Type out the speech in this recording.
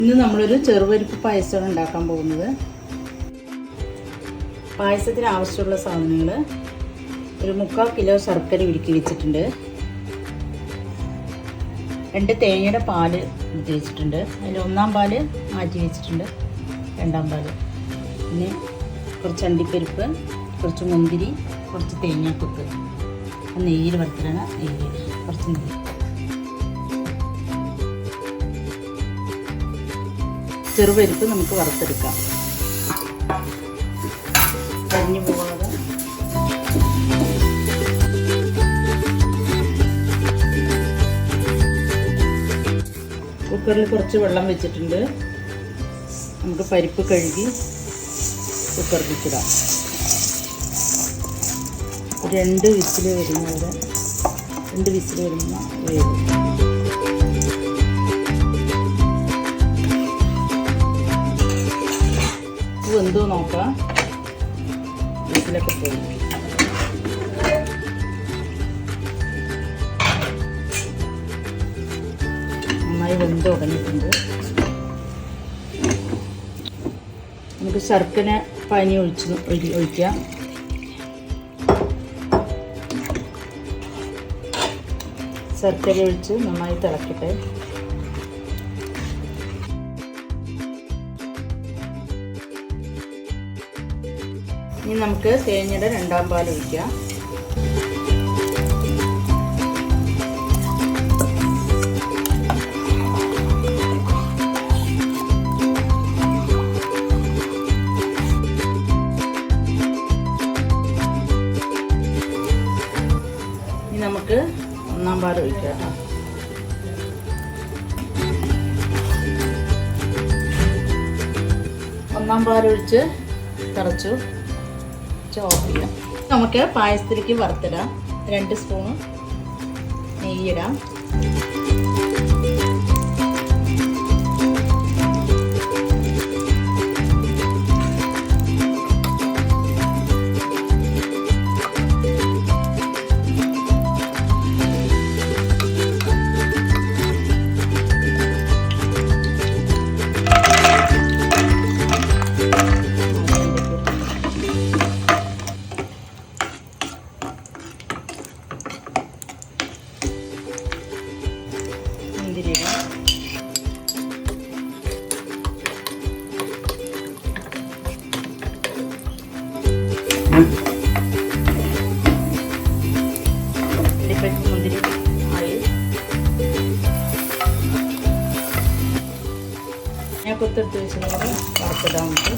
ഇന്ന് നമ്മളൊരു ചെറുപരിപ്പ് പായസമാണ് ഉണ്ടാക്കാൻ പോകുന്നത്. പായസത്തിന് ആവശ്യമുള്ള സാധനങ്ങൾ: ഒരു 3/4 കിലോ ശർക്കര ഉരുക്കി വെച്ചിട്ടുണ്ട്, 2 തേങ്ങയുടെ പാല് എടുത്ത് വെച്ചിട്ടുണ്ട്, അതിൽ 1-ാം പാല് മാറ്റി വെച്ചിട്ടുണ്ട്, 2-ാം പാല്, പിന്നെ കുറച്ച് അണ്ടിപ്പരിപ്പ്, കുറച്ച് മുന്തിരി, കുറച്ച് തേങ്ങാക്കൊത്ത്, നെയ്യിൽ വറുത്തിടാണ്, കുറച്ച് നെയ്യ്. ചെറുപരിപ്പ് നമുക്ക് വറുത്തെടുക്കാം, കരിഞ്ഞു പോകാതെ. കുക്കറിൽ കുറച്ച് വെള്ളം വെച്ചിട്ടുണ്ട്. നമുക്ക് പരിപ്പ് കഴുകി കുക്കറിലിടാം. 2 വിസിൽ വരുന്ന വേവ്. വെന്തോ നോക്കാം. വിസിലൊക്കെ പോയി. നന്നായി വെന്ത് ഉടഞ്ഞിട്ടുണ്ട്. നമുക്ക് ശർക്കര പാനി ഒഴിക്കാം. ശർക്കര ഒഴിച്ച് നന്നായി തിളക്കട്ടെ. ഇനി നമുക്ക് തേങ്ങയുടെ 2-ാം പാൽ ഒഴിക്കാം. ഇനി നമുക്ക് 1-ാം പാൽ ഒഴിക്കാം. ഒന്നാം പാൽ ഒഴിച്ച് തിളച്ചു. ഓഫ് ചെയ്യാം. നമുക്ക് പായസത്തിലേക്ക് വറുത്തിടാം. 2 സ്പൂണ് നെയ്യിടാം. മുന്തിരി ആയി ഞാൻ കൊത്തെടുത്ത് വെച്ചത് വറുത്തിടാൻ നമുക്ക്.